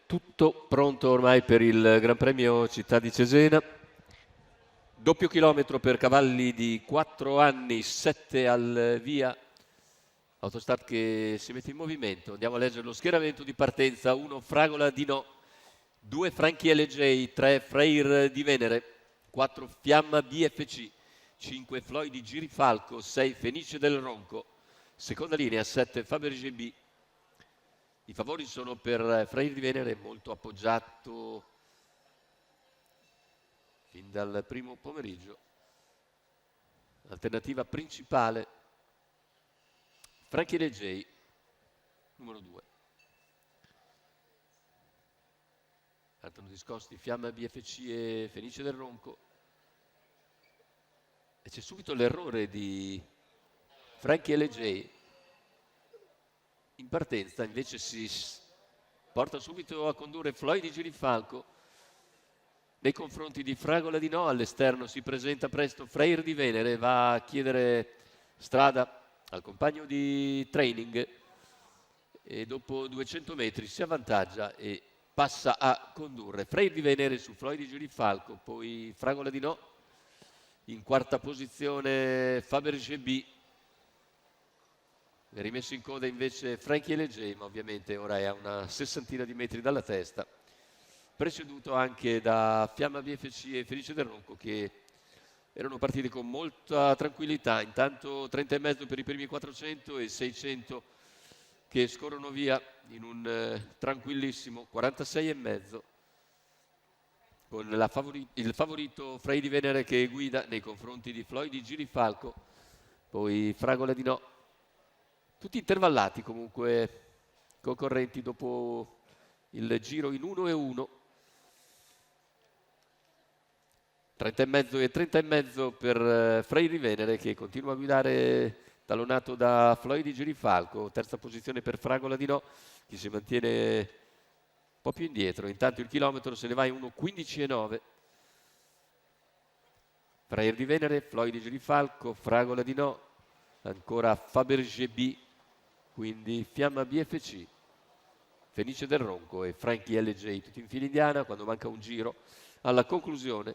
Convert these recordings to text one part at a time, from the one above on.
Tutto pronto ormai per il Gran Premio Città di Cesena. Doppio chilometro per cavalli di 4 anni, 7 al via. Autostart che si mette in movimento. Andiamo a leggere lo schieramento di partenza. 1 Fragola di No, 2 Franchi LJ, 3 Freir di Venere, 4 Fiamma BFC, 5 Floyd di Girifalco, 6 Fenice del Ronco, seconda linea 7 Fabergé B. I favori sono per Freir di Venere, molto appoggiato fin dal primo pomeriggio. Alternativa principale Franchi LJ, numero 2. Partono discosti Fiamma BFC e Fenice del Ronco. E c'è subito l'errore di Franchi LJ. In partenza invece si porta subito a condurre Floyd di Girifalco. Nei confronti di Fragola di No, all'esterno si presenta presto Freir di Venere, va a chiedere strada al compagno di training e dopo 200 metri si avvantaggia e passa a condurre. Freir di Venere su Floyd di Girifalco, poi Fragola di No, in quarta posizione Fabergé B. Rimesso in coda invece Franchi LJ, ma ovviamente ora è a una sessantina di metri dalla testa, preceduto anche da Fiamma BFC e Fenice del Ronco, che erano partiti con molta tranquillità. Intanto 30,5 per i primi 400 e 600 che scorrono via in un tranquillissimo 46,5, con il favorito Freir di Venere che guida nei confronti di Floyd di Girifalco, poi Fragola di No. Tutti intervallati comunque, concorrenti dopo il giro in 1-1. 30,5 e 30,5 per Freir di Venere, che continua a guidare tallonato da Floyd di Girifalco. Terza posizione per Fragola di No, che si mantiene un po' più indietro. Intanto il chilometro se ne va in 1,15,9. Freir di Venere, Floyd di Girifalco, Fragola di No, ancora Fabergé B, quindi Fiamma BFC, Fenice del Ronco e Franchi LJ, tutti in fila indiana quando manca un giro alla conclusione.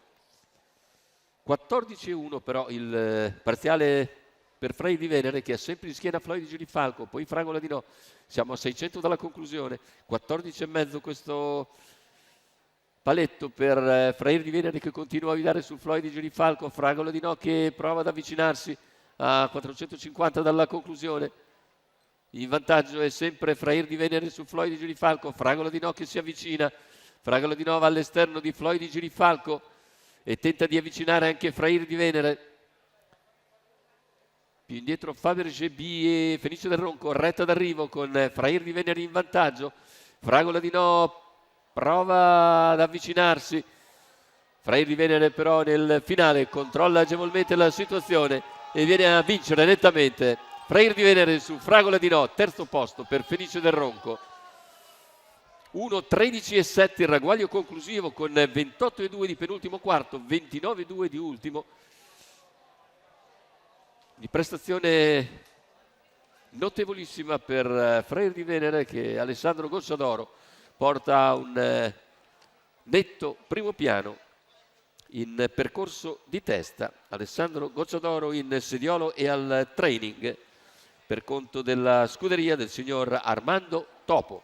14,1 però il parziale per Freir di Venere, che ha sempre in schiena Floyd di Girifalco, poi Fragola di No. Siamo a 600 dalla conclusione. 14,5 questo paletto per Freir di Venere, che continua a guidare sul Floyd di Girifalco. Fragola di No che prova ad avvicinarsi a 450 dalla conclusione. In vantaggio è sempre Freir di Venere su Floyd di Girifalco. Fragola di No che si avvicina. Fragola di No va all'esterno di Floyd di Girifalco e tenta di avvicinare anche Freir di Venere. Più indietro Fabergé B e Fenice del Ronco, retta d'arrivo con Freir di Venere in vantaggio. Fragola di No prova ad avvicinarsi. Freir di Venere però nel finale controlla agevolmente la situazione e viene a vincere nettamente. Freir di Venere su Fragola di No, terzo posto per Fenice del Ronco. 1,13,7 il ragguaglio conclusivo, con 28,2 di penultimo quarto, 29,2 di ultimo. Di prestazione notevolissima per Freir di Venere, che Alessandro Gocciadoro porta a un netto primo piano in percorso di testa. Alessandro Gocciadoro in sediolo e al training per conto della scuderia del signor Armando Topo.